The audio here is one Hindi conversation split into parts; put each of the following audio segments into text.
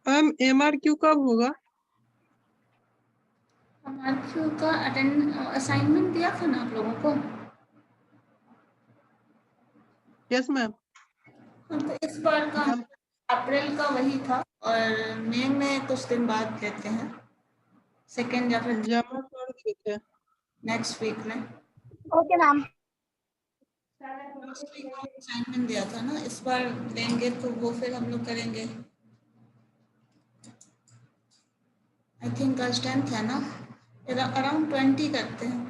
मैम MRQ कब होगा? MRQ का असाइनमेंट दिया था ना आप लोगों को? Yes ma'am. तो इस बार का हम अप्रैल का वही था और मई में कुछ दिन बाद लेते हैं, सेकेंड या फिर जमा कर दिए थे। नेक्स्ट वीक में। Okay ma'am. नेक्स्ट वीक में असाइनमेंट दिया था ना, इस बार लेंगे तो वो फिर हम लोग करेंगे। आई थिंक आज 10th है ना, अराउंड 20 करते हैं।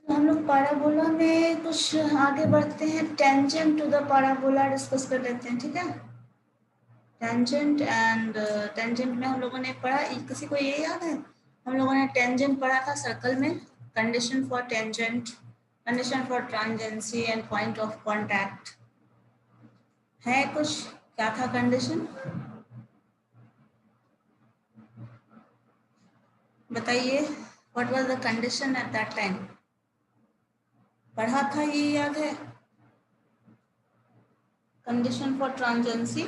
हम लोग पाराबोला में कुछ आगे बढ़ते हैं, tangent to the parabola discuss कर लेते हैं, ठीक है। टेंजेंट एंड टेंजेंट में हम लोगों ने पढ़ा, किसी को ये याद है? हम लोगों ने टेंजेंट पढ़ा था सर्कल में, condition for tangent, condition for tangency and point of contact. है कुछ, क्या था कंडीशन बताइए, what was the condition at that time? पढ़ा था, ये याद है? Condition for tangency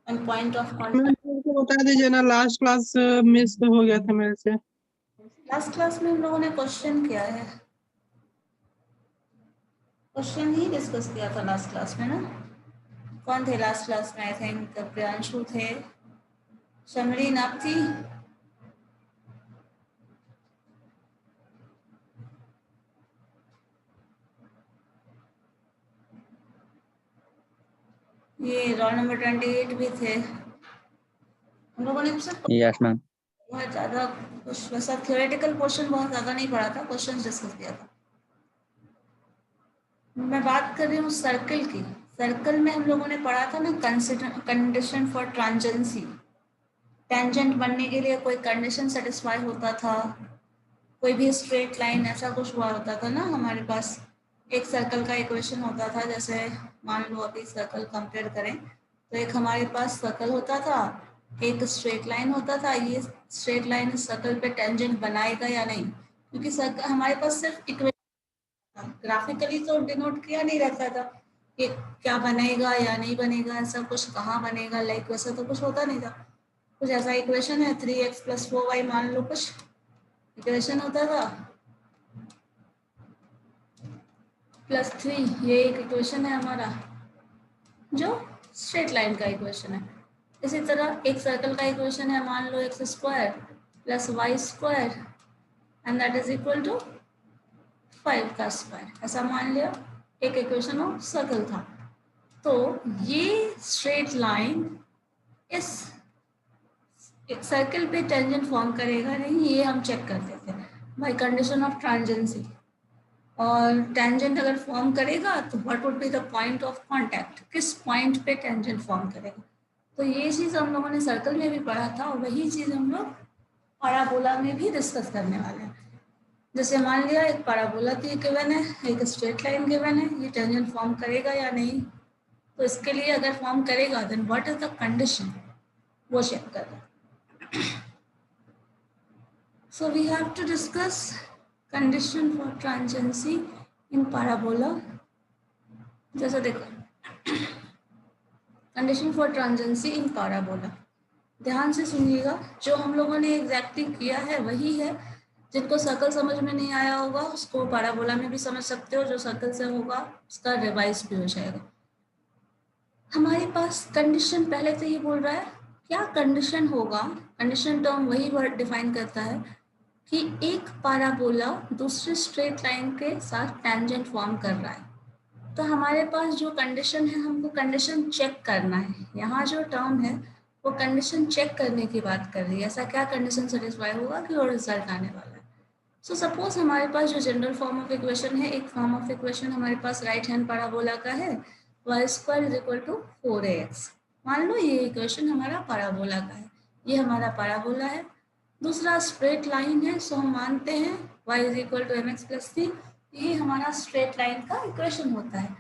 and point of ma'am contact. मेरे को बता दीजिए ना, लास्ट क्लास मिस हो गया था मेरे से। लास्ट क्लास में हम लोगों ने क्वेश्चन किया है, क्वेश्चन ही डिस्कस किया था लास्ट क्लास में ना। कौन थे लास्ट क्लास में? आई थिंक प्रियांशु थे, शमरीन आप थी, ये रोल नंबर 28 भी थे। हम लोगों ने सिर्फ यस मैम। बहुत ज़्यादा कुछ वैसा थियोरेटिकल पोर्शन बहुत ज़्यादा नहीं पढ़ा था, क्वेश्चन डिस्कस किया था। मैं बात कर रही हूँ सर्कल की। सर्कल में हम लोगों ने पढ़ा था ना कंडीशन फॉर ट्रांजेंसी, टेंजेंट बनने के लिए कोई कंडीशन सेटिस्फाई होता था, कोई भी स्ट्रेट लाइन ऐसा कुछ हुआ होता था ना हमारे पास। एक सर्कल का इक्वेशन होता था, जैसे मान लो अभी सर्कल कंपेयर करें तो एक हमारे पास सर्कल होता था, एक स्ट्रेट लाइन होता था। ये स्ट्रेट लाइन इस सर्कल पे टेंजेंट बनाएगा या नहीं, क्योंकि सर्कल हमारे पास सिर्फ इक्वेशन, ग्राफिकली तो डिनोट किया नहीं रहता था कि क्या बनेगा या नहीं बनेगा, ऐसा कुछ कहाँ बनेगा, लाइक वैसा तो कुछ होता नहीं था। कुछ ऐसा इक्वेशन है 3x + 4y, मान लो कुछ इक्वेशन होता था, +3, ये एक इक्वेशन है हमारा जो स्ट्रेट लाइन का इक्वेशन है। इसी तरह एक सर्कल का इक्वेशन है, मान लो x² + y² and that is equal to 5 का स्क्वायर, ऐसा मान लिया एक इक्वेशन ऑफ सर्कल था। तो ये स्ट्रेट लाइन इस सर्कल पे टेंजेंट फॉर्म करेगा नहीं, ये हम चेक करते थे बाय कंडीशन ऑफ ट्रांजेंसी। और टेंजेंट अगर फॉर्म करेगा तो what would be the point of contact, किस पॉइंट पे टेंजेंट फॉर्म करेगा। तो ये चीज़ हम लोगों ने सर्कल में भी पढ़ा था और वही चीज़ हम लोग पैराबोला में भी डिस्कस करने वाले हैं। जैसे मान लिया एक पैराबोला की गिवन है, एक स्ट्रेट लाइन गिवन है, ये टेंजेंट फॉर्म करेगा या नहीं, तो इसके लिए अगर फॉर्म करेगा then what is the condition, वो चेक करना। So we have to discuss condition for transiency in parabola. जैसा देखो कंडीशन फॉर ट्रांजेंसी इन पैराबोला, ध्यान से सुनिएगा, जो हम लोगों ने एग्जैक्टली किया है वही है। जिनको सर्कल समझ में नहीं आया होगा उसको पैराबोला में भी समझ सकते हो, जो सर्कल से होगा उसका रिवाइज भी हो जाएगा। हमारे पास कंडीशन पहले से ही बोल रहा है, क्या कंडीशन होगा, कंडीशन टर्म वही वर्ड डिफाइन करता है कि एक पैराबोला दूसरे स्ट्रेट लाइन के साथ टेंजेंट फॉर्म कर रहा है। तो हमारे पास जो कंडीशन है, हमको कंडीशन चेक करना है। यहाँ जो टर्म है वो कंडीशन चेक करने की बात कर रही है, ऐसा क्या कंडीशन सेटिस्फाई होगा कि वो रिजल्ट आने वाला है। सो सपोज हमारे पास जो जनरल फॉर्म ऑफ इक्वेशन है, एक फॉर्म ऑफ इक्वेशन हमारे पास राइट हैंड पैराबोला का है, y² = 4ax। मान लो ये इक्वेशन हमारा पैराबोला का है, ये हमारा पैराबोला है। दूसरा स्ट्रेट लाइन है, सो हम मानते हैं y = mx + c, ये हमारा स्ट्रेट लाइन का इक्वेशन होता है।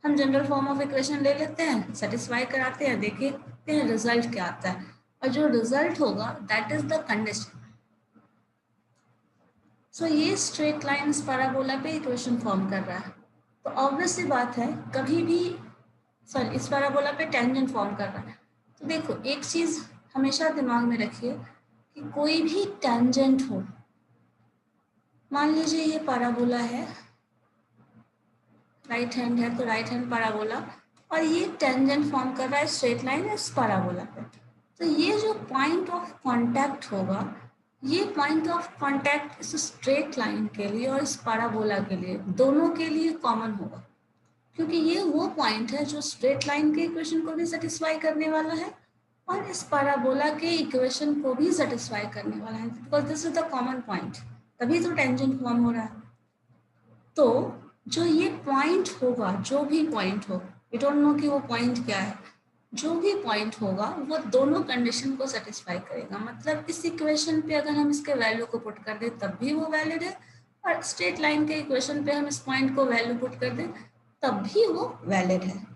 हम जनरल फॉर्म ऑफ इक्वेशन ले लेते हैं, सेटिस्फाई कराते हैं, देखते हैं रिजल्ट क्या आता है, और जो रिजल्ट होगा दैट इज द कंडीशन। सो ये स्ट्रेट लाइन इस पैराबोला पे इक्वेशन फॉर्म कर रहा है, तो ऑब्वियस सी बात है कभी भी सॉरी इस पैराबोला पे टेंजेंट फॉर्म कर रहा है। तो देखो एक चीज हमेशा दिमाग में रखिए कि कोई भी टेंजेंट हो, मान लीजिए ये पैराबोला है, राइट हैंड है तो राइट हैंड पैराबोला, और ये टेंजेंट फॉर्म कर रहा है स्ट्रेट लाइन इस पैराबोला पे, तो ये जो पॉइंट ऑफ कांटेक्ट होगा, ये पॉइंट ऑफ कांटेक्ट इस स्ट्रेट लाइन के लिए और इस पैराबोला के लिए दोनों के लिए कॉमन होगा, क्योंकि ये वो पॉइंट है जो स्ट्रेट लाइन के इक्वेशन को भी सेटिस्फाई करने वाला है और इस पैराबोला के इक्वेशन को भी सेटिस्फाई करने वाला है, because this is the common point, तभी तो टेंजेंट फॉर्म हो रहा है। तो जो ये पॉइंट होगा, जो भी पॉइंट हो, वी डोंट नो कि वो पॉइंट क्या है, जो भी पॉइंट होगा वो दोनों कंडीशन को सेटिस्फाई करेगा। मतलब इस इक्वेशन पे अगर हम इसके वैल्यू को पुट कर दें तब भी वो वैलिड है, और स्ट्रेट लाइन के इक्वेशन पे हम इस पॉइंट को वैल्यू पुट कर दें तब भी वो वैलिड है।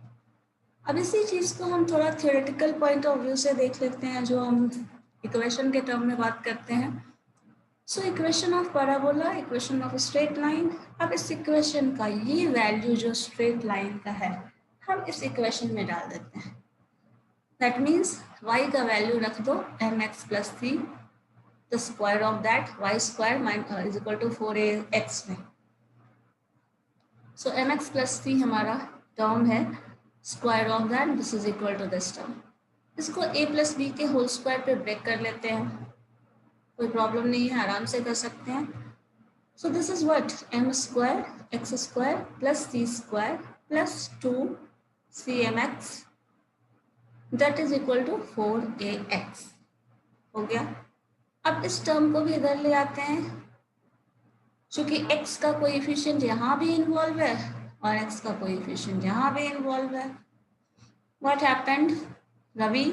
अब इसी चीज को हम थोड़ा थियोरेटिकल पॉइंट ऑफ व्यू से देख लेते हैं, जो हम इक्वेशन के टर्म में बात करते हैं। So equation of parabola, equation of straight line. अब इस इक्वेशन का ये वैल्यू जो स्ट्रेट लाइन का है हम इस इक्वेशन में डाल देते हैं। दैट मीन्स y का वैल्यू रख दो mx plus 3, the square of that y square is equal to 4ax में। सो mx प्लस 3 हमारा टर्म है, square of that this is equal to this term. इसको a प्लस बी के होल स्क्वायर पे ब्रेक कर लेते हैं, कोई प्रॉब्लम नहीं है, आराम से कर सकते हैं। So this is what m square x square plus c square plus 2cmx that is equal to 4ax हो गया। अब इस टर्म को भी इधर ले आते हैं, क्योंकि x का कोएफिशिएंट यहाँ भी इन्वॉल्व है और x का कोएफिशिएंट यहाँ भी इन्वॉल्व है। What happened Ravi?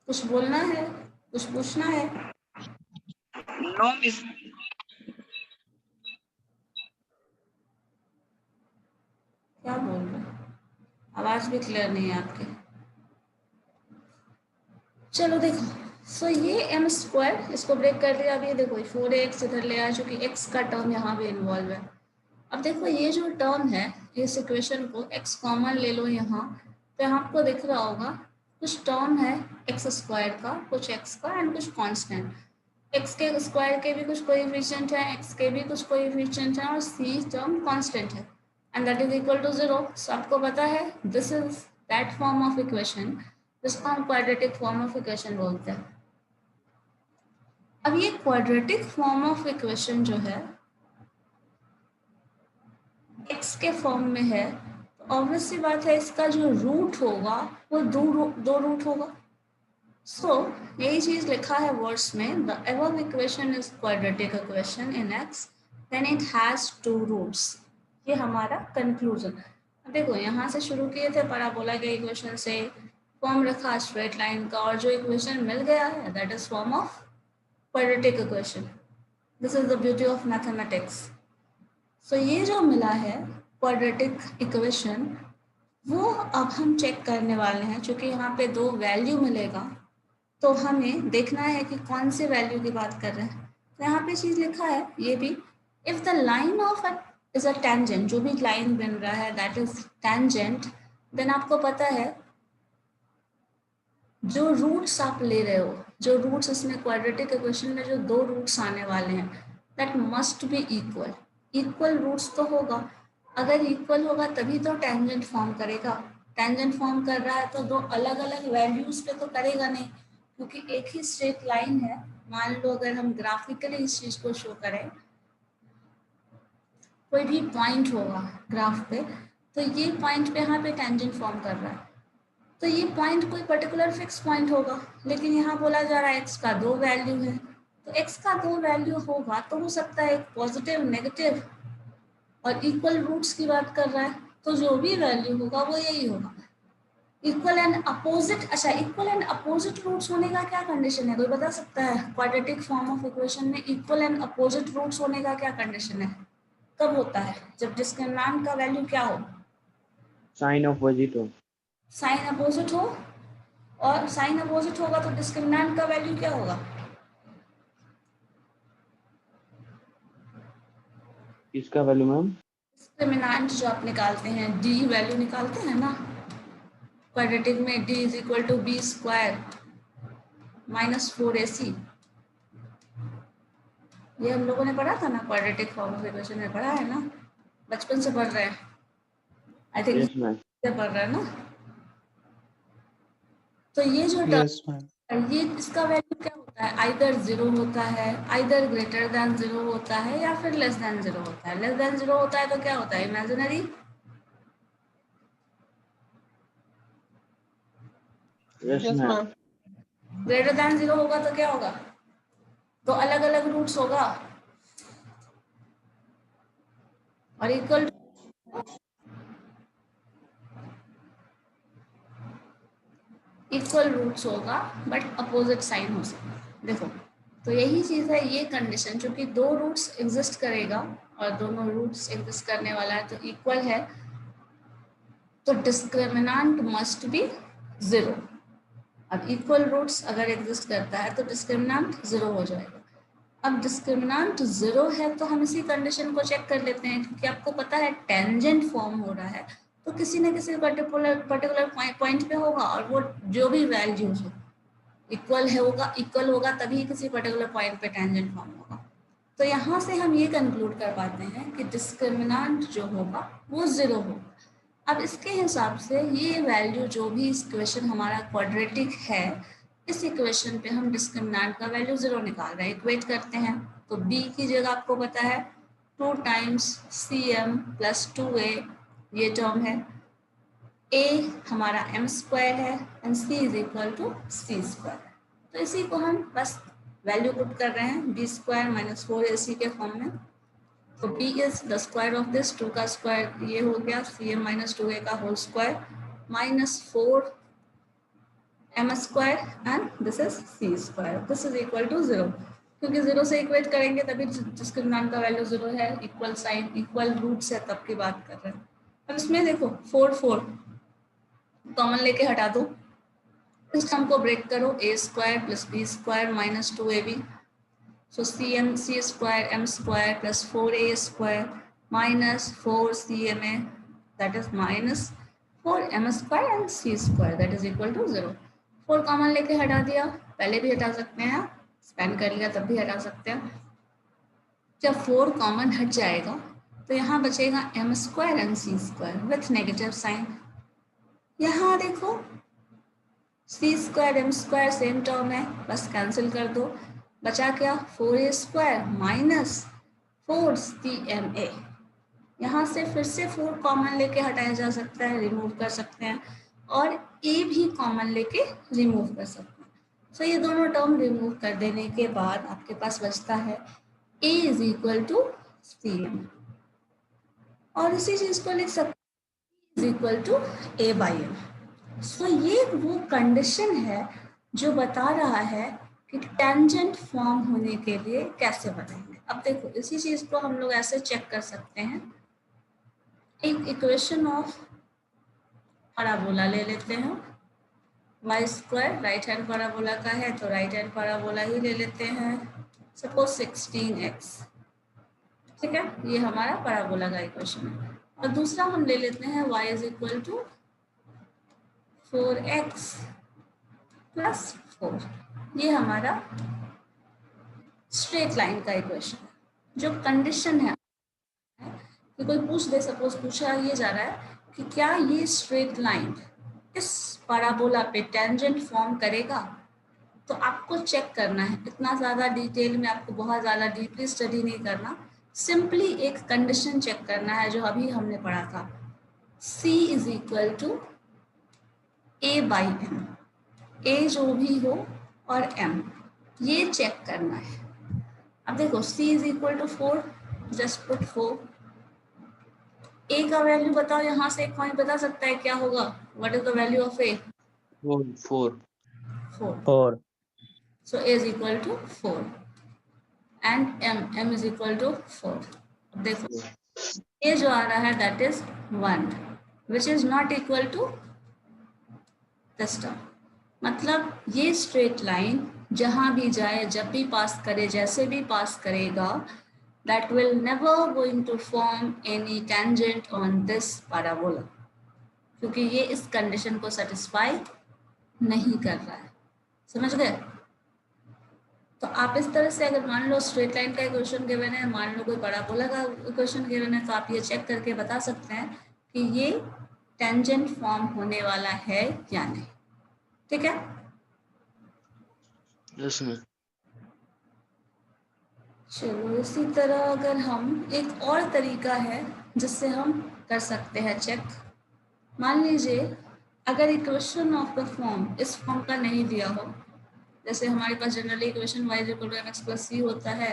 कुछ बोलना है, कुछ पूछना है? No miss. क्या बोल रहे हैं? आवाज भी क्लियर नहीं है आपके। चलो देखो, सो ये m स्क्वायर इसको ब्रेक कर दिया। अब ये देखो 4ax इधर ले आया, चूंकि x का टर्म यहाँ भी इन्वॉल्व है। अब देखो ये जो टर्म है, इस इक्वेशन को x कॉमन ले लो यहाँ, तो आपको दिख रहा होगा कुछ टर्म है x स्क्वायर का, कुछ x का एंड कुछ कांस्टेंट। x के स्क्वायर के भी कुछ कोएफिशिएंट है, x के भी कुछ कोएफिशिएंट है और c टर्म कांस्टेंट है and that is equal to 0। So आपको पता है this is that form of equation जिसको हम क्वाड्रेटिक फॉर्म ऑफ इक्वेशन बोलते हैं। अब ये क्वाड्रेटिक फॉर्म ऑफ इक्वेशन जो है x के फॉर्म में है, तो ऑब्वियस सी बात है इसका जो रूट होगा वो दो रूट होगा। सो यही चीज लिखा है वर्ड्स में, the above equation is quadratic equation in x then it has two roots. ये हमारा कंक्लूजन। अब देखो यहाँ से शुरू किए थे पैराबोला के इक्वेशन से, फॉर्म रखा स्ट्रेट लाइन का, और जो इक्वेशन मिल गया है that is form of quadratic equation. This is the beauty of mathematics. So ये जो मिला है क्वाड्रेटिक इक्वेशन, वो अब हम चेक करने वाले हैं। चूंकि यहाँ पे दो वैल्यू मिलेगा तो हमें देखना है कि कौन से वैल्यू की बात कर रहे हैं। तो यहाँ पे चीज लिखा है ये भी, if the line of is a tangent, जो भी लाइन बन रहा है दैट इज टेंजेंट, देन आपको पता है जो रूट्स आप ले रहे हो, जो रूट्स इसमें क्वाड्रेटिक इक्वेशन में जो दो रूट्स आने वाले हैं that must be equal. Equal roots तो होगा, अगर इक्वल होगा तभी तो टेंजेंट फॉर्म करेगा। टेंजेंट फॉर्म कर रहा है तो दो अलग अलग वैल्यूज पे तो करेगा नहीं, क्योंकि एक ही स्ट्रेट लाइन है। मान लो अगर हम ग्राफिकली इस चीज को शो करें, कोई भी पॉइंट होगा ग्राफ पे, तो ये पॉइंट पे यहाँ पे टेंजेंट फॉर्म कर रहा है, तो ये पॉइंट कोई पर्टिकुलर फिक्स पॉइंट होगा। लेकिन यहाँ बोला जा रहा है x का दो वैल्यू है, तो x का दो वैल्यू होगा तो हो सकता है एक पॉजिटिव, नेगेटिव और इक्वल रूट्स की बात कर रहा है, तो जो भी वैल्यू होगा वो यही होगा। इक्वल एंड अपोजिट, अच्छा इक्वल एंड अपोजिट रूट्स होने का क्या कंडीशन है, कोई बता सकता है? क्वाड्रेटिक फॉर्म ऑफ इक्वेशन में इक्वल एंड अपोजिट रूट्स होने का क्या कंडीशन है? कब होता है? जब डिस्क्रिमिनेंट का वैल्यू क्या हो? साइन ऑपोजिट हो। साइन अपोजिट हो, और साइन अपोजिट होगा तो डिस्क्रिमिनेंट का वैल्यू क्या होगा? इसका वैल्यू मैम डिस्क्रिमिनेंट जो आप निकालते हैं, डी वैल्यू निकालते हैं ना क्वाड्रेटिक में, D is equal to B square minus 4ac। ये हम लोगों ने पढ़ा था ना, क्वाड्रेटिक फॉर्म ऑफ इक्वेशन में पढ़ा है ना, बचपन से पढ़ रहे हैं आई थिंक, यस मैम। से पढ़ रहे हैं ना। तो ये जो यस मैम। ये इसका वैल्यू क्या होता है? आइदर 0 होता है, आइदर ग्रेटर देन 0 होता है, या फिर लेस देन 0 होता है। लेस देन 0 होता है तो क्या होता है? Imaginary. Yes yes ma'am. Ma'am. Greater than 0 होगा तो क्या होगा? तो अलग अलग रूट्स होगा, और इक्वल रूट्स होगा, बट अपोजिट साइन हो सकता है। देखो, तो यही चीज है ये कंडीशन, चूंकि दो रूट्स एग्जिस्ट करेगा और दोनों रूट्स एग्जिस्ट करने वाला है तो इक्वल है, तो डिस्क्रिमिनेंट मस्ट बी 0। अब इक्वल रूट्स अगर एग्जिस्ट करता है तो डिस्क्रिमिनेंट 0 हो जाएगा। अब डिस्क्रिमिनेंट 0 है तो हम इसी कंडीशन को चेक कर लेते हैं, क्योंकि आपको पता है टेंजेंट फॉर्म हो रहा है तो किसी न किसी पर्टिकुलर पॉइंट पे होगा, और वो जो भी वैल्यूज हो इक्वल होगा तभी किसी पर्टिकुलर पॉइंट पे टेंजेंट फॉर्म होगा। तो यहाँ से हम ये कंक्लूड कर पाते हैं कि डिस्क्रिमिनेंट जो होगा वो 0 होगा। अब इसके हिसाब से ये वैल्यू जो भी इस इक्वेशन हमारा क्वाड्रेटिक है, इस इक्वेशन पे हम डिस्क्रिमिनेंट का वैल्यू 0 निकाल रहे हैं, इक्वेट करते हैं। तो b की जगह आपको पता है 2 टाइम्स cm प्लस 2a ये टर्म है, a हमारा m स्क्वायर है, and c is equal to c square. तो इसी को हम बस वैल्यू पुट कर रहे हैं b स्क्वायर माइनस 4ac के फॉर्म में। तो b is the square of this, 2 का स्क्वायर ये हो गया cm माइनस 2a का whole square minus 4m square, and this is c square. This is equal to 0, क्योंकि 0 से इक्वेट करेंगे तभी डिस्क्रिमिनेंट का वैल्यू 0 है, इक्वल साइन इक्वल रूट्स है तब की बात कर रहे हैं। अब इसमें देखो 4 कॉमन लेके हटा दो, इस टर्म को ब्रेक करो, a square plus b square minus 2ab। So c square m square plus 4a square minus 4cma, that is minus 4m square and c square, that is equal to 0। 4 common लेके हटा दिया, पहले भी हटा सकते हैं, स्पेंड कर लिया तब भी हटा सकते हैं। जब 4 कॉमन हट जाएगा तो यहाँ बचेगा m square and c square with negative sign. यहाँ देखो c square m square same term है, बस कैंसिल कर दो, बचा क्या 4a स्क्वायर माइनस 4cma। यहाँ से फिर से 4 कॉमन लेके हटाया जा सकता है, रिमूव कर सकते हैं, और a भी कॉमन लेके रिमूव कर सकते हैं। सो ये दोनों टर्म रिमूव कर देने के बाद आपके पास बचता है a is equal to cm, और इसी चीज को लिख सकते हैं is equal to a by m। So ये वो कंडीशन है जो बता रहा है कि टेंजेंट फॉर्म होने के लिए कैसे बनाएंगे। अब देखो इसी चीज को हम लोग ऐसे चेक कर सकते हैं, एक इक्वेशन ऑफ पैराबोला ले लेते हैं, y square right hand parabola का है तो राइट हैंड पैराबोला ही ले लेते हैं, सपोज 16x, ठीक है, ये हमारा पैराबोला का इक्वेशन है। और दूसरा हम ले लेते हैं y is equal to 4x plus 4, ये हमारा स्ट्रेट लाइन का इक्वेशन है। जो कंडीशन है कि कोई पूछ दे, सपोज पूछा ये जा रहा है कि क्या ये स्ट्रेट लाइन इस पैराबोला पे टेंजेंट फॉर्म करेगा, तो आपको चेक करना है, इतना ज़्यादा डिटेल में आपको बहुत ज़्यादा डीपली स्टडी नहीं करना, सिंपली एक कंडीशन चेक करना है जो अभी हमने पढ़ा था, c is equal to a by m, a जो भी हो और m, ये चेक करना है। अब देखो c is equal to 4, just put 4, a का वैल्यू बताओ, यहाँ से एक पॉइंट बता सकता है क्या होगा, what is the value of a? 4। So a is equal to 4 and m is equal to 4। देखो ये जो आ रहा है that is 1 which is not equal to this term. मतलब ये स्ट्रेट लाइन जहां भी जाए, जब भी पास करे, जैसे भी पास करेगा, that will never going to form any tangent on this parabola, क्योंकि ये इस कंडीशन को सेटिस्फाई नहीं कर रहा है। समझ गए? तो आप इस तरह से अगर मान लो स्ट्रेट लाइन का इक्वेशन गिवन है, मान लो कोई पैराबोला का इक्वेशन गिवन है, तो आप ये चेक करके बता सकते हैं कि ये टेंजेंट फॉर्म होने वाला है या नहीं। ठीक है? Yes ma'am. चलो इसी तरह अगर हम एक और तरीका है जिससे हम कर सकते हैं चेक। मान लीजिए अगर इक्वेशन ऑफ द फॉर्म इस फॉर्म का नहीं दिया हो, जैसे हमारे पास generally equation y equal to mx plus c होता है,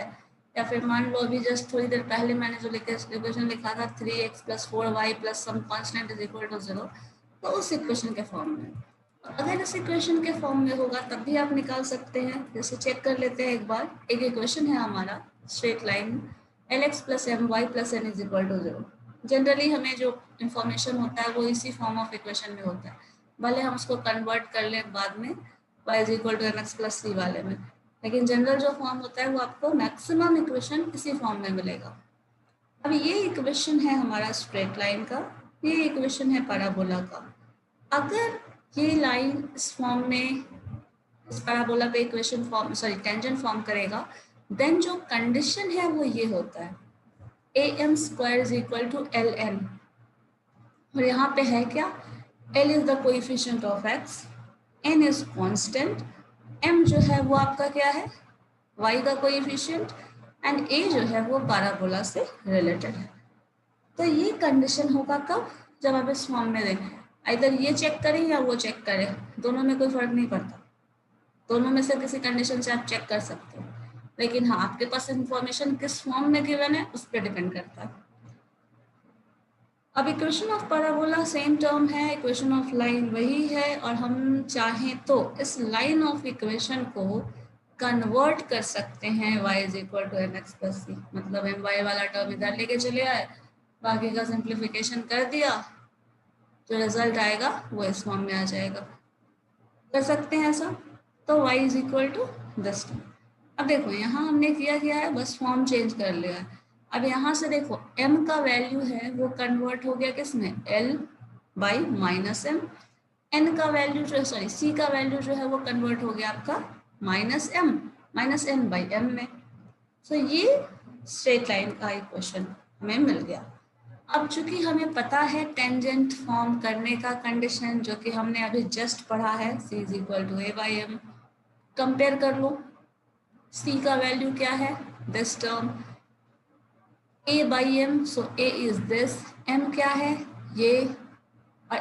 या फिर मान लो अभी जस्ट थोड़ी देर पहले मैंने जो इक्वेशन लिखा था 3x plus 4y plus some constant is equal to 0, तो उस इक्वेशन के फॉर्म में। और अगर इस इक्वेशन के फॉर्म में होगा तब भी आप निकाल सकते हैं। जैसे चेक कर लेते हैं एक बार। एक इक्वेशन है हमारा straight line lx plus my plus n is equal to 0। Generally हमें जो इंफॉर्मेशन होता है वो इसी फॉर्म ऑफ इक्वेशन में होता है, भले हम उसको कन्वर्ट कर लें बाद में y is equal to mx plus c वाले में, लेकिन जनरल जो फॉर्म होता है वो आपको मैक्सिमम इक्वेशन इसी फॉर्म में मिलेगा। अब ये इक्वेशन है हमारा स्ट्रेट लाइन का, ये इक्वेशन है पैराबोला का। अगर ये लाइन इस फॉर्म में, इस पैराबोला पे इक्वेशन फॉर्म टेंजेंट फॉर्म करेगा, देन जो कंडीशन है वो ये होता है am square is equal to ln। और यहाँ पे है क्या, l is the coefficient of x, n is constant, m जो है वो आपका क्या है, y का कोएफिशिएंट, एंड a जो है वो पैराबोला से रिलेटेड है। तो ये कंडीशन होगा कब, जब आप इस फॉर्म में देखें, इधर ये चेक करें या वो चेक करें, दोनों में कोई फर्क नहीं पड़ता, दोनों में से किसी कंडीशन से आप चेक कर सकते हो। लेकिन हाँ, आपके पास इंफॉर्मेशन किस फॉर्म में गिवन है उस पर डिपेंड करता है। अब equation of parabola same term है, इक्वेशन ऑफ लाइन वही है, और हम चाहें तो इस लाइन ऑफ इक्वेशन को कन्वर्ट कर सकते हैं y is equal to mx plus c। मतलब my वाला टर्म इधर लेके चले आए, बाकी का सिंप्लीफिकेशन कर दिया, जो रिजल्ट आएगा वो इस फॉर्म में आ जाएगा। कर सकते हैं ऐसा। तो y is equal to this term. अब देखो यहाँ हमने किया है, बस फॉर्म चेंज कर लिया है। अब यहाँ से देखो m का वैल्यू है वो कन्वर्ट हो गया किसमें, l by minus M. n का वैल्यू जो c का वैल्यू जो है वो कन्वर्ट हो गया आपका माइनस n बाई m में। तो ये स्ट्रेट लाइन का इक्वेशन हमें मिल गया। अब चूंकि हमें पता है टेंजेंट फॉर्म करने का कंडीशन, जो कि हमने अभी जस्ट पढ़ा है, c is equal to a by M. Compare कर लो, c का वैल्यू क्या है, this term a by M, so a is this, m क्या है ये, और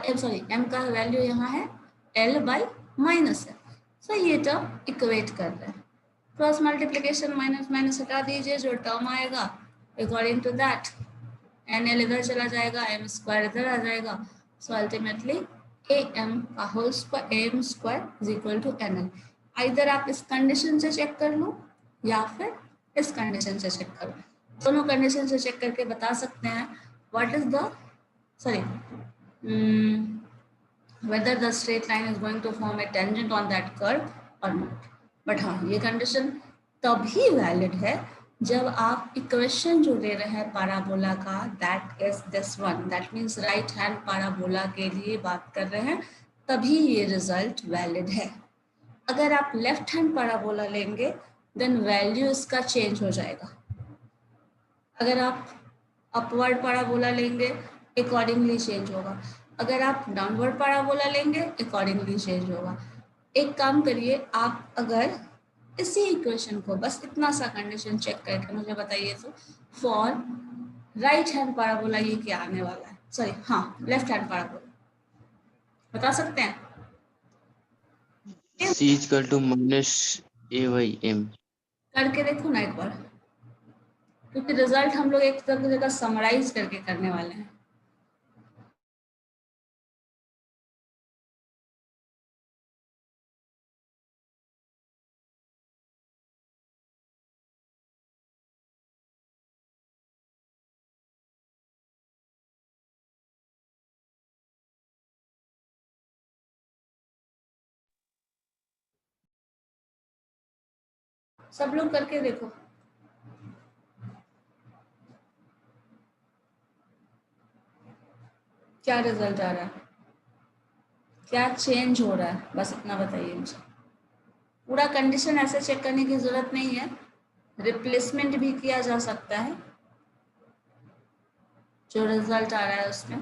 m का वैल्यू यहाँ है l बाई माइनस एम। सो ये टर्म इक्वेट कर रहे हैं। क्रॉस मल्टीप्लीकेशन माइनस माइनस हटा दीजिए, जो टर्म आएगा according to that N L इधर चला जाएगा, एम स्क्वायर इधर आ जाएगा। सो अल्टीमेटली ए एम का whole square, M square is equal to N L. इधर आप इस कंडीशन से चेक कर लो या फिर इस कंडीशन से चेक कर लो, दोनों कंडीशन से चेक करके बता सकते हैं what is the whether the straight line is going to form a tangent on that curve or not। But हाँ, ये कंडीशन तभी वैलिड है जब आप इक्वेशन जो ले रहे हैं पैराबोला का, that is this one, that means right hand parabola के लिए बात कर रहे हैं, तभी ये रिजल्ट वैलिड है। अगर आप लेफ्ट हैंड पैराबोला लेंगे देन वैल्यू इसका चेंज हो जाएगा। अगर आप अपवर्ड पैराबोला लेंगे अकॉर्डिंगली चेंज होगा, अगर आप डाउनवर्ड पैराबोला लेंगे अकॉर्डिंगली चेंज होगा। एक काम करिए, आप अगर इसी इक्वेशन को बस इतना सा कंडीशन चेक करके मुझे बताइए तो फॉर राइट हैंड पैराबोला ये क्या आने वाला है, लेफ्ट हैंड पैराबोला बता सकते हैं। C is equal to minus a by m। करके देखो ना एक बार, क्योंकि रिजल्ट हम लोग एक जगह समराइज करके करने वाले हैं। सब लोग करके देखो। क्या रिजल्ट आ रहा है, क्या चेंज हो रहा है, बस इतना बताइए मुझे। पूरा कंडीशन ऐसे चेक करने की जरूरत नहीं है, रिप्लेसमेंट भी किया जा सकता है जो रिजल्ट आ रहा है उसमें।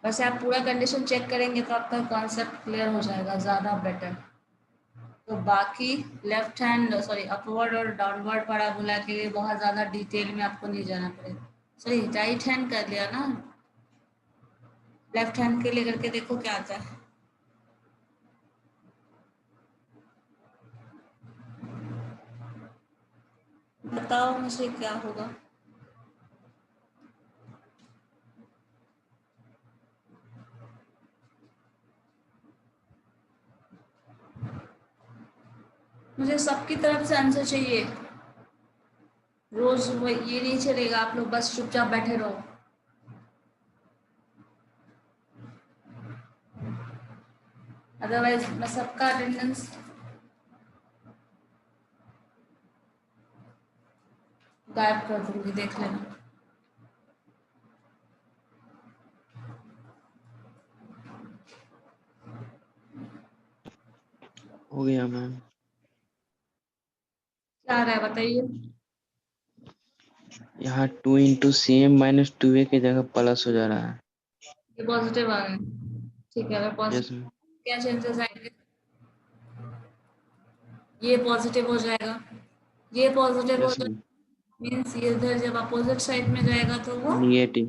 वैसे आप पूरा कंडीशन चेक करेंगे तो आपका कॉन्सेप्ट क्लियर हो जाएगा ज़्यादा बेटर। तो बाकी लेफ्ट हैंड सॉरी अपवर्ड और डाउनवर्ड पैराबोला के लिए बहुत ज़्यादा डिटेल में आपको नहीं जाना पड़ेगा। सॉरी राइट हैंड कर लिया ना, लेफ्ट हैंड के लिए करके देखो क्या आता है। बताओ मुझे क्या होगा। मुझे सबकी तरफ से आंसर चाहिए, रोज वो ये नहीं चलेगा आप लोग बस चुपचाप बैठे रहो। अदरवाइज मैं सबका अटेंडेंस गायब कर दूंगी, देख लेना। हो गया मैम। क्या आ रहा है बताइए। यहाँ 2 इंटू CM माइनस 2A की जगह प्लस हो जा रहा है। ये पॉजिटिव आ रहा है, ठीक है। अगर यस पॉजिटिव मैम। क्या चेंजेस आएंगे, ये पॉजिटिव हो जाएगा, ये पॉजिटिव हो यस जाएगा, मैम। मीन्स ये इधर जब अपोजिट साइड में जाएगा तो वो निगेटिव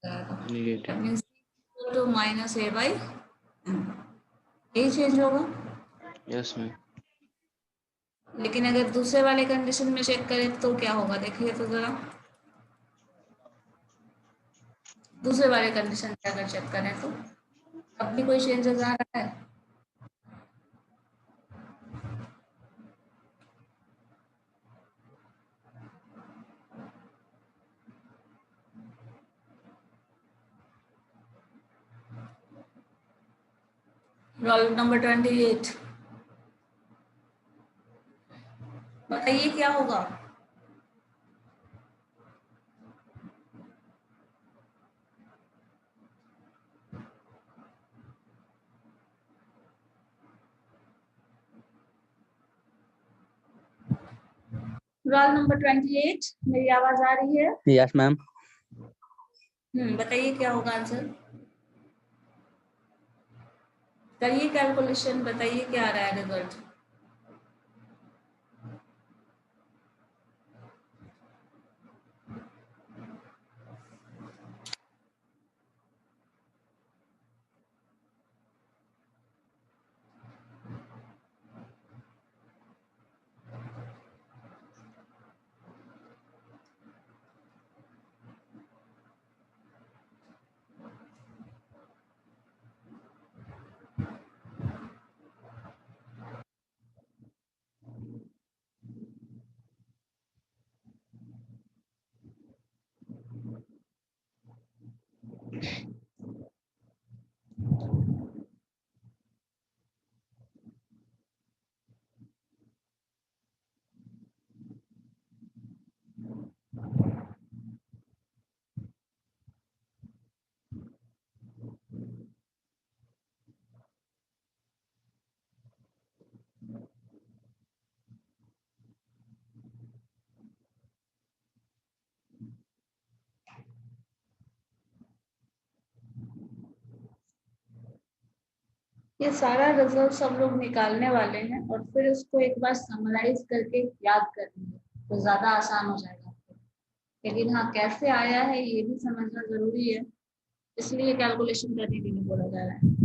जाएगा, negative. Means two minus A by यही चेंज होगा। Yes ma'am. लेकिन अगर दूसरे वाले कंडीशन में चेक करें तो क्या होगा, देखिए तो जरा दूसरे वाले कंडीशन में अगर चेक करें तो अब भी कोई चेंजेस आ रहा है। रोल नंबर 28 बताइए क्या होगा। रोल नंबर 28 मेरी आवाज आ रही है। Yes ma'am. बताइए क्या होगा आंसर, करिए कैलकुलेशन, बताइए क्या आ रहा है रिजल्ट। ये सारा रिजल्ट सब लोग निकालने वाले हैं और फिर उसको एक बार समराइज करके याद करेंगे तो ज्यादा आसान हो जाएगा आपको। लेकिन हाँ कैसे आया है ये भी समझना जरूरी है, इसलिए कैलकुलेशन करने के लिए बोला जा रहा है।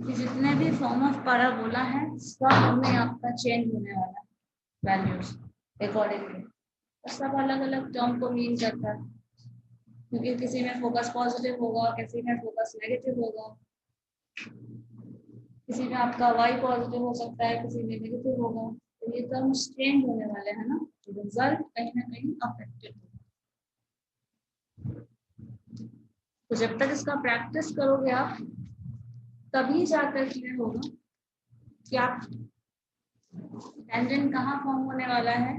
कि जितने भी फॉर्म ऑफ पैराबोला है सब में आपका चेंज होने वाला है वैल्यूज अकॉर्डिंगली, सब अलग अलग टर्म को मीन करता है। क्योंकि किसी में फोकस पॉजिटिव होगा, किसी में फोकस नेगेटिव होगा, किसी में आपका y पॉजिटिव हो सकता है, किसी में नेगेटिव होगा। तो ये टर्म्स चेंज होने वाले हैं ना, रिजल्ट कहीं ना कहीं अफेक्टेड होगा। तो जब तक इसका प्रैक्टिस करोगे आप, तभी जाकर क्लियर होगा कि आप टेंजेंट कहाँ फॉर्म होने वाला है,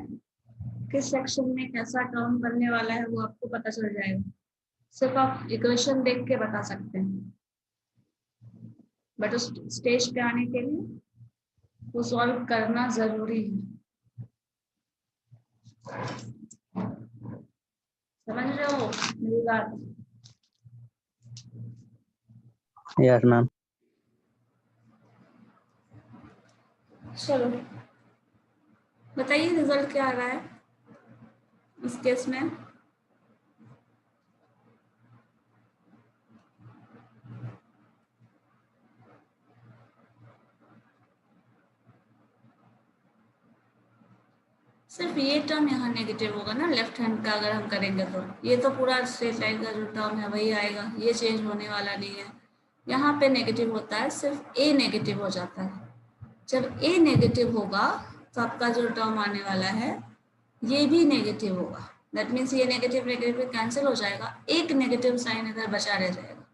किस सेक्शन में कैसा टर्म बनने वाला है, वो आपको पता चल जाएगा। सिर्फ आप इक्वेशन देख के बता सकते हैं, बट उस स्टेज पे आने के लिए वो सॉल्व करना जरूरी है। समझ रहे हो मेरी बात? Yes ma'am. चलो बताइए रिजल्ट क्या आ रहा है इस केस में। सिर्फ ये टर्म यहाँ नेगेटिव होगा ना, लेफ्ट हैंड का अगर हम करेंगे तो ये तो पूरा स्ट्रेट लाइन का जो टर्म है वही आएगा, ये चेंज होने वाला नहीं है। यहाँ पे नेगेटिव होता है, सिर्फ ए नेगेटिव हो जाता है। जब ए नेगेटिव होगा तो आपका जो टर्म आने वाला है ये भी नेगेटिव होगा। दैट मीन्स ये नेगेटिव नेगेटिव कैंसिल हो जाएगा, एक नेगेटिव साइन इधर बचा रह जाएगा।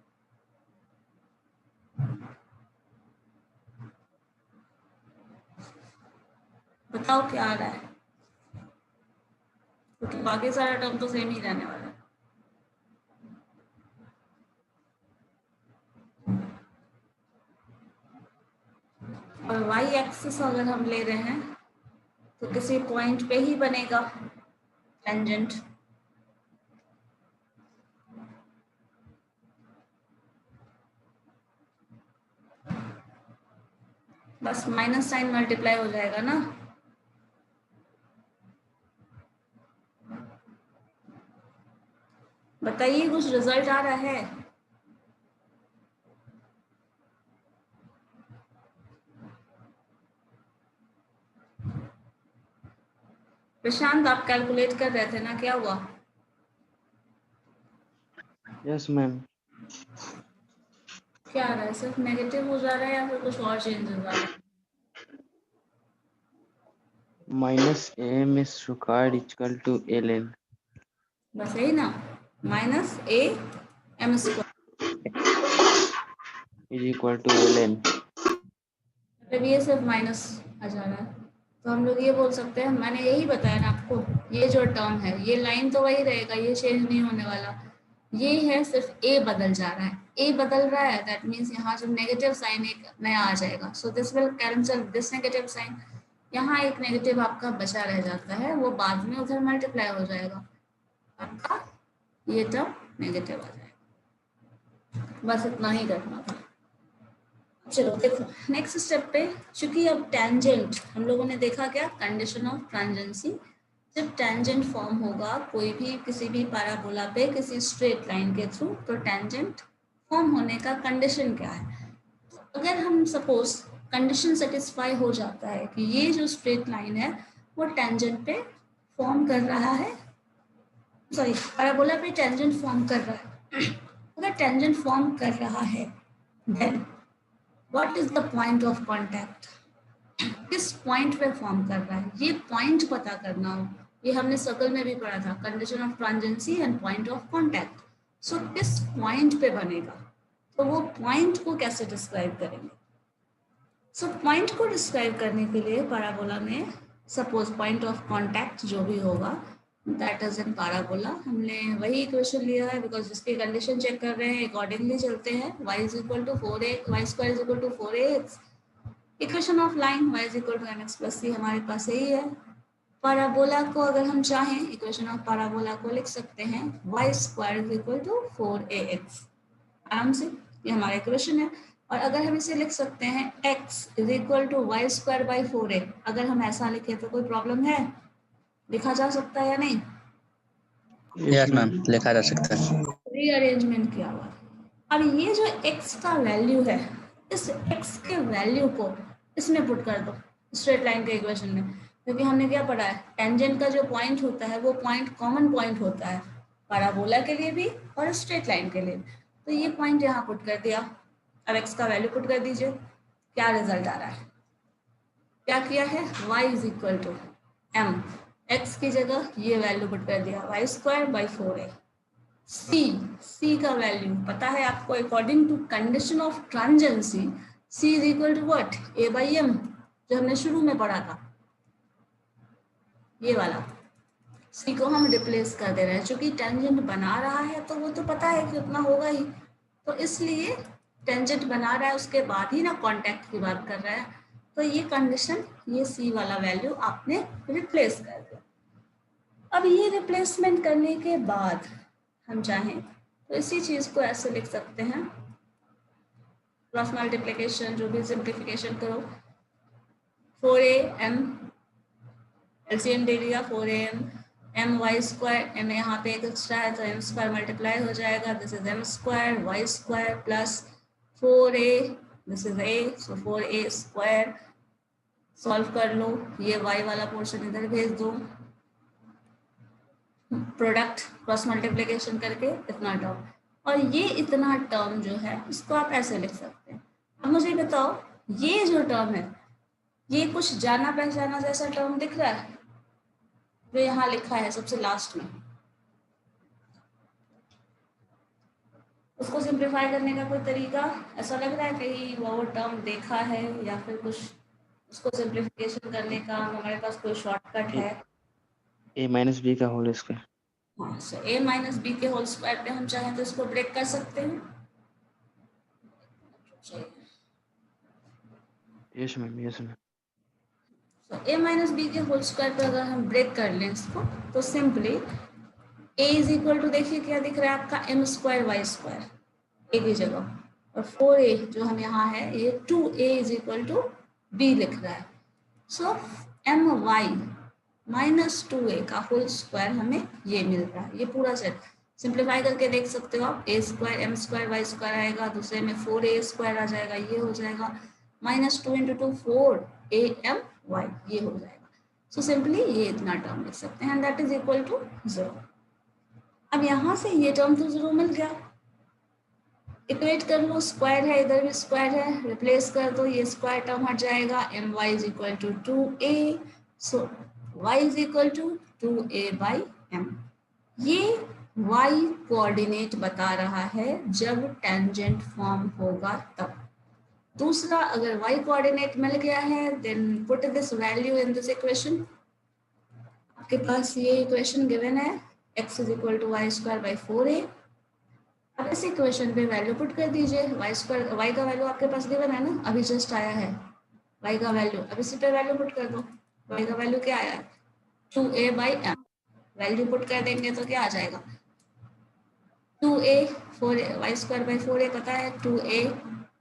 बताओ क्या आ रहा है, क्योंकि बाकी सारा टर्म तो सेम ही रहने वाला है। और y एक्सिस अगर हम ले रहे हैं तो किसी पॉइंट पे ही बनेगा टेंजेंट। बस माइनस साइन मल्टीप्लाई हो जाएगा ना। बताइए कुछ रिजल्ट आ रहा है? प्रशांत आप कैलकुलेट कर रहे थे ना, क्या हुआ? Yes ma'am. क्या आ रहा है, सिर्फ नेगेटिव हो जा रहा है या फिर कुछ और चेंज हो रहा है? Minus M square equal to L N. बस यही ना, minus A M square is equal to L N. मतलब ये सिर्फ माइनस आ जा रहा है। तो हम लोग ये बोल सकते हैं, मैंने यही बताया ना आपको, ये जो टर्म है ये लाइन तो वही रहेगा, ये चेंज नहीं होने वाला। ये है सिर्फ ए बदल जा रहा है, ए बदल रहा है, दैट मीन्स यहाँ जो नेगेटिव साइन एक नया आ जाएगा। So this will cancel this negative sign. यहाँ एक नेगेटिव आपका बचा रह जाता है, वो बाद में उधर मल्टीप्लाई हो जाएगा, आपका ये टर्म नेगेटिव आ जाएगा। बस इतना ही करना था। चलो देखो नेक्स्ट स्टेप पे, चूंकि अब टेंजेंट हम लोगों ने देखा क्या, कंडीशन ऑफ ट्रांजेंसी। जब टेंजेंट फॉर्म होगा कोई भी किसी भी पैराबोला पे किसी स्ट्रेट लाइन के थ्रू, तो टेंजेंट फॉर्म होने का कंडीशन क्या है। तो अगर हम सपोज कंडीशन सेटिस्फाई हो जाता है कि ये जो स्ट्रेट लाइन है वो टेंजेंट पे फॉर्म कर रहा है, सॉरी पैराबोला पे टेंजेंट फॉर्म कर रहा है, अगर टेंजेंट फॉर्म कर रहा है then what is the point of contact, किस पॉइंट पे फॉर्म कर रहा है, ये पॉइंट पता करना हो। ये हमने सर्कल में भी पढ़ा था, condition of tangency and point of contact. So किस पॉइंट पे बनेगा, तो वो पॉइंट को कैसे डिस्क्राइब करेंगे। सो पॉइंट को डिस्क्राइब करने के लिए पैराबोला में सपोज पॉइंट ऑफ कॉन्टैक्ट जो भी होगा दैट इज इन पैराबोला, हमने वही इक्वेशन लिया है बिकॉज जिसकी कंडीशन चेक कर रहे हैं अकॉर्डिंगली चलते हैं। y is equal to 4x, y square is equal to 4ax। Equation of line y is equal to mx plus c हमारे पास यही है। पैराबोला को अगर हम चाहें इक्वेशन ऑफ पैराबोला को लिख सकते हैं y square is equal to 4ax, आराम से, ये हमारा इक्वेशन है। और अगर हम इसे लिख सकते हैं x is equal to Y square by 4a, अगर हम ऐसा लिखे तो कोई प्रॉब्लम है, लिखा जा सकता है या नहीं? यस मैम, लिखा जा सकता है। रीअरेंजमेंट किया हुआ। अब ये जो x का वैल्यू है, इस x के वैल्यू को इसमें पुट कर दो स्ट्रेट लाइन के इक्वेशन में, क्योंकि हमने क्या पढ़ा है, टेंजेंट का जो पॉइंट होता है वो पॉइंट कॉमन पॉइंट होता है। पैराबोला के लिए भी और स्ट्रेट लाइन के लिए भी। तो ये पॉइंट यहाँ पुट कर दिया। अब x का वैल्यू पुट कर दीजिए, क्या रिजल्ट आ रहा है, क्या किया है, y is equal to m, x की जगह ये वैल्यू पुट कर दिया y square by 4a। c का वैल्यू पता है आपको, according to condition of tangency c is equal to what, a by m, जो हमने शुरू में पढ़ा था ये वाला। c को हम रिप्लेस कर दे रहे हैं, चूंकि टेंजेंट बना रहा है तो वो तो पता है कि उतना होगा ही, तो इसलिए टेंजेंट बना रहा है उसके बाद ही ना कांटेक्ट की बात कर रहा है, तो ये कंडीशन, ये c वाला वैल्यू आपने रिप्लेस कर दिया। अब ये रिप्लेसमेंट करने के बाद हम चाहें तो इसी चीज को ऐसे लिख सकते हैं, क्रॉस मल्टीप्लिकेशन जो भी सिंप्लीफिकेशन करो, 4am एलसीएम दे दिया, 4am M Y square, M यहाँ पे एक एक्स्ट्रा है तो एम स्क्वायर मल्टीप्लाई हो जाएगा, this is M square Y square plus 4a, this is a, so 4a square. Solve कर लो, ये y वाला पोर्शन इधर भेज दो, प्रोडक्ट क्रॉस मल्टीप्लिकेशन करके इतना टर्म, और ये इतना टर्म जो है इसको आप ऐसे लिख सकते हैं। अब मुझे बताओ, ये जो टर्म है ये कुछ जाना पहचाना जैसा टर्म दिख रहा है जो यहाँ लिखा है सबसे लास्ट में, उसको सिंप्लीफाई करने का कोई तरीका ऐसा लग रहा है कहीं वो टर्म देखा है, या फिर कुछ उसको सिंप्लीफिकेशन करने का हमारे पास कोई शॉर्टकट है? a माइनस बी का होल स्क्वायर। हाँ, सो a माइनस बी के होल स्क्वायर पे हम चाहें तो इसको ब्रेक कर सकते हैं। Yes ma'am, yes ma'am. तो a माइनस बी के होल स्क्वायर पे अगर हम ब्रेक कर लें इसको तो simply a is equal to, देखिए क्या दिख रहा है आपका, M square Y square a की जगह, और 4a जो हम यहाँ है ये 2a is equal to b लिख रहा है। सो एम वाई माइनस 2a का होल स्क्वायर हमें ये मिल रहा है, ये पूरा सेट सिंप्लीफाई करके देख सकते हो आप, a square M square Y square आएगा, दूसरे में 4a स्क्वायर आ जाएगा, ये हो जाएगा माइनस 2 इंटू 2 4am y, ये हो जाएगा। सो सिंपली ये इतना टर्म लिख सकते हैं, दैट इज इक्वल टू 0। अब यहाँ से ये टर्म तो 0 मिल गया, इक्वेट कर लो, स्क्वायर है इधर भी स्क्वायर है, रिप्लेस कर दो, ये स्क्वायर टर्म हट जाएगा, M Y is equal to 2a, so y is equal to 2a by m। ये y कोऑर्डिनेट बता रहा है जब टेंजेंट फॉर्म होगा तब। दूसरा, अगर y कोऑर्डिनेट मिल गया है then put this value in this equation. आपके पास ये इक्वेशन गिवन है, x is equal to Y square by 4a। अब इस इक्वेशन पे वैल्यू पुट कर दीजिए, वाई स्क्वायर, वाई का वैल्यू आपके पास गिवन है ना, अभी जस्ट आया है वाई का वैल्यू, अब इसी पे वैल्यू पुट कर दो, वाई का वैल्यू क्या आया, 2a by m, value put कर देंगे तो क्या आ जाएगा, 2a 4a, Y square by 4a पता है, 2a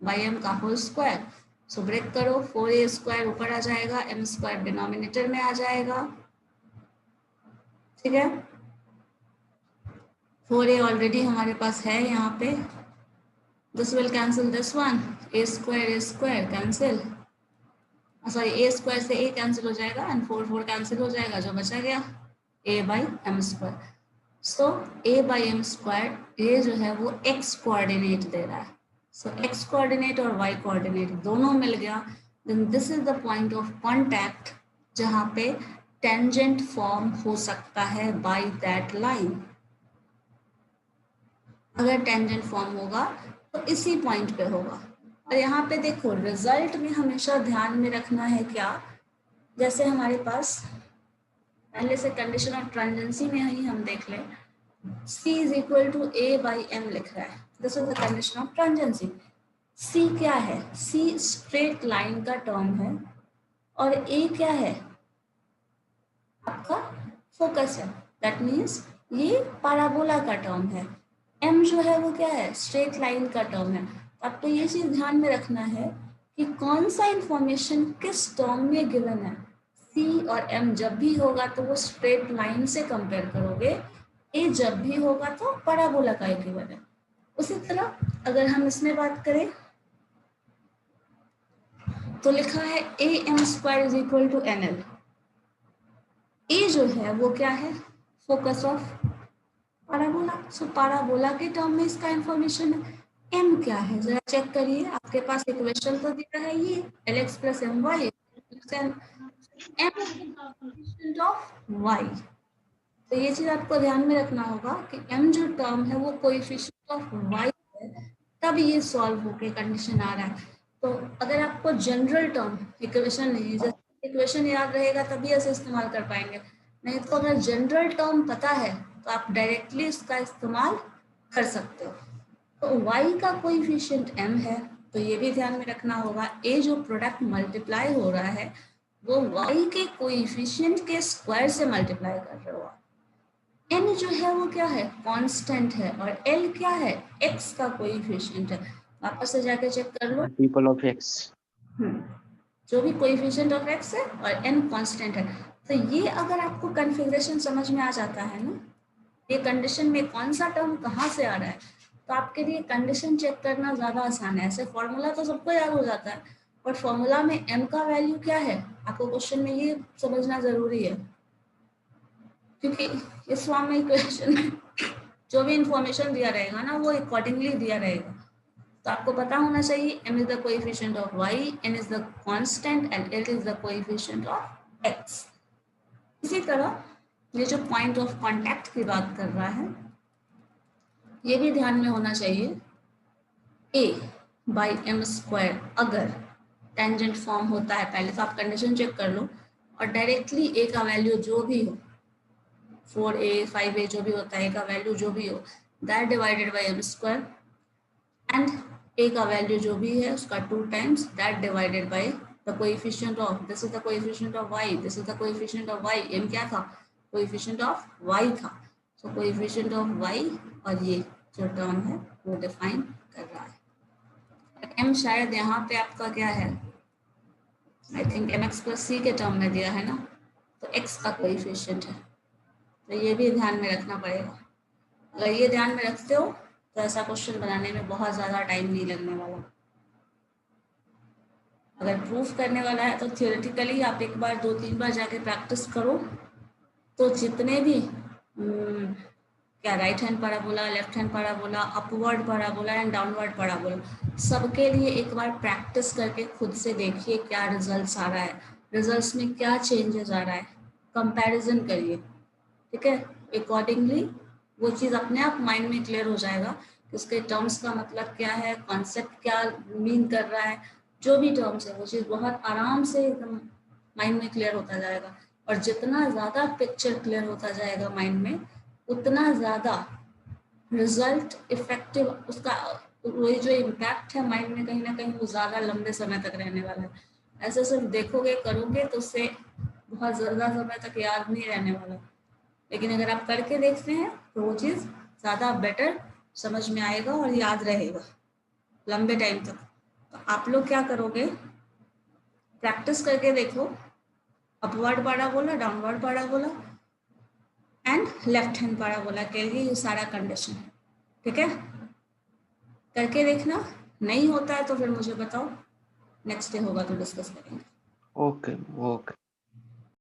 बाई m का होल स्क्वायर। सो ब्रेक करो, 4a स्क्वायर ऊपर आ जाएगा, m स्क्वायर डिनोमिनेटर में आ जाएगा, ठीक है। 4a ऑलरेडी हमारे पास है यहाँ पे, this will cancel this one, a square cancel, sorry a square से a कैंसिल हो जाएगा एंड 4 कैंसिल हो जाएगा, जो बचा गया a by M square. So a by M square, ये जो है वो x कोऑर्डिनेट दे रहा है, सो x कोऑर्डिनेट और y कोऑर्डिनेट दोनों मिल गया, then this is the point of contact जहाँ पे टेंजेंट फॉर्म हो सकता है बाय दैट लाइन। अगर टेंजेंट फॉर्म होगा तो इसी पॉइंट पे होगा। और यहाँ पे देखो रिजल्ट में हमेशा ध्यान में रखना है क्या, जैसे हमारे पास पहले से कंडीशन ऑफ ट्रांजेंसी में ही हम देख लें, c is equal to a by m लिख रहा है, this is the condition of tangency. c क्या है, c स्ट्रेट लाइन का टर्म है, और a क्या है आपका फोकस है, दैट मीन्स ये पैराबोला का टर्म है, m जो है वो क्या है, स्ट्रेट लाइन का टर्म है। आपको ये चीज ध्यान में रखना है कि कौन सा इंफॉर्मेशन किस टर्म में गिवन है, c और m जब भी होगा तो वो स्ट्रेट लाइन से कंपेयर करोगे, a जब भी होगा तो पैराबोला का इक्विवेलेंट है। उसी तरह अगर हम इसमें बात करें तो लिखा है am square is equal to nl, a जो है वो क्या है, focus of parabola. So parabola के टर्म में इसका इंफॉर्मेशन है। एम क्या है जरा चेक करिए, आपके पास इक्वेशन तो दिया है ये lx plus m y m of y. तो ये चीज आपको ध्यान में रखना होगा कि m जो टर्म है वो कोएफिशिएंट ऑफ y है, तब ये सॉल्व होके कंडीशन आ रहा है। तो अगर आपको जनरल टर्म इक्वेशन नहीं, जैसे इक्वेशन याद रहेगा तभी ऐसे इस्तेमाल कर पाएंगे, नहीं तो अगर जनरल टर्म पता है तो आप डायरेक्टली इसका इस्तेमाल कर सकते हो। तो y का कोएफिशिएंट m है, तो ये भी ध्यान में रखना होगा a जो प्रोडक्ट मल्टीप्लाई हो रहा है वो y के कोएफिशिएंट के स्क्वायर से मल्टीप्लाई कर रहे हो। n जो है वो क्या है, कांस्टेंट है, और l क्या है, x का कोएफिशिएंट है। वापस से जाके चेक कर लो। Multiple of x। जो भी कोएफिशिएंट ऑफ x है और n कांस्टेंट है। तो ये अगर आपको कॉन्फ़िगरेशन समझ में आ जाता है ना, ये कंडीशन में कौन सा टर्म कहाँ से आ रहा है, तो आपके लिए कंडीशन चेक करना ज्यादा आसान है। ऐसे फॉर्मूला तो सबको याद हो जाता है, बट फॉर्मूला में m का वैल्यू क्या है आपको क्वेश्चन में ये समझना जरूरी है, क्योंकि इस फॉर्म में इक्वेशन में जो भी इंफॉर्मेशन दिया रहेगा ना वो अकॉर्डिंगली दिया रहेगा। तो आपको पता होना चाहिए m is the coefficient of y, n is the constant and l is the coefficient of x। इसी तरह ये जो पॉइंट ऑफ कांटेक्ट की बात कर रहा है ये भी ध्यान में होना चाहिए। a बाई एम स्क्वायर अगर टेंजेंट फॉर्म होता है, पहले तो आप कंडीशन चेक कर लो और डायरेक्टली a का वैल्यू जो भी हो 4a 5a जो भी होता है, a का वैल्यू जो भी हो that divided by M square and a का वैल्यू जो भी है उसका 2 times that divided by the coefficient of, this is the coefficient of y, this is the coefficient of y। m क्या था, कोएफिशिएंट ऑफ y था। सो कोएफिशिएंट ऑफ y और ये जो टर्म है वो डिफाइन कर रहा है। m शायद यहाँ पे आपका क्या है, I think mx plus c के टर्म में दिया है ना, तो x का कोएफिशिएंट है, तो ये भी ध्यान में रखना पड़ेगा। अगर ये ध्यान में रखते हो तो ऐसा क्वेश्चन बनाने में बहुत ज़्यादा टाइम नहीं लगने वाला। अगर प्रूफ करने वाला है तो थियोरेटिकली आप एक बार 2-3 बार जाके प्रैक्टिस करो, तो जितने भी क्या right hand parabola, left hand parabola, upward parabola and downward parabola, सबके लिए एक बार प्रैक्टिस करके खुद से देखिए क्या रिजल्ट्स आ रहा है, रिजल्ट्स में क्या चेंजेस आ रहा है, कंपैरिजन करिए, ठीक है। अकॉर्डिंगली वो चीज़ अपने आप माइंड में क्लियर हो जाएगा कि उसके टर्म्स का मतलब क्या है, कॉन्सेप्ट क्या मीन कर रहा है, जो भी टर्म्स है वो चीज़ बहुत आराम से एकदम माइंड में क्लियर होता जाएगा। और जितना ज़्यादा पिक्चर क्लियर होता जाएगा माइंड में, उतना ज़्यादा रिजल्ट इफेक्टिव, उसका वही जो इम्पैक्ट है माइंड में कहीं ना कहीं वो ज़्यादा लंबे समय तक रहने वाला है। ऐसे सिर्फ देखोगे करोगे तो उससे बहुत ज़्यादा समय तक याद नहीं रहने वाला, लेकिन अगर आप करके देखते हैं तो वो चीज़ ज़्यादा बेटर समझ में आएगा और याद रहेगा लंबे टाइम तक। तो आप लोग क्या करोगे, प्रैक्टिस करके देखो, upward parabola, downward parabola and left hand parabola के लिए ये सारा कंडीशन, ठीक है। करके देखना, नहीं होता है तो फिर मुझे बताओ, नेक्स्ट डे होगा तो डिस्कस करेंगे। Okay okay.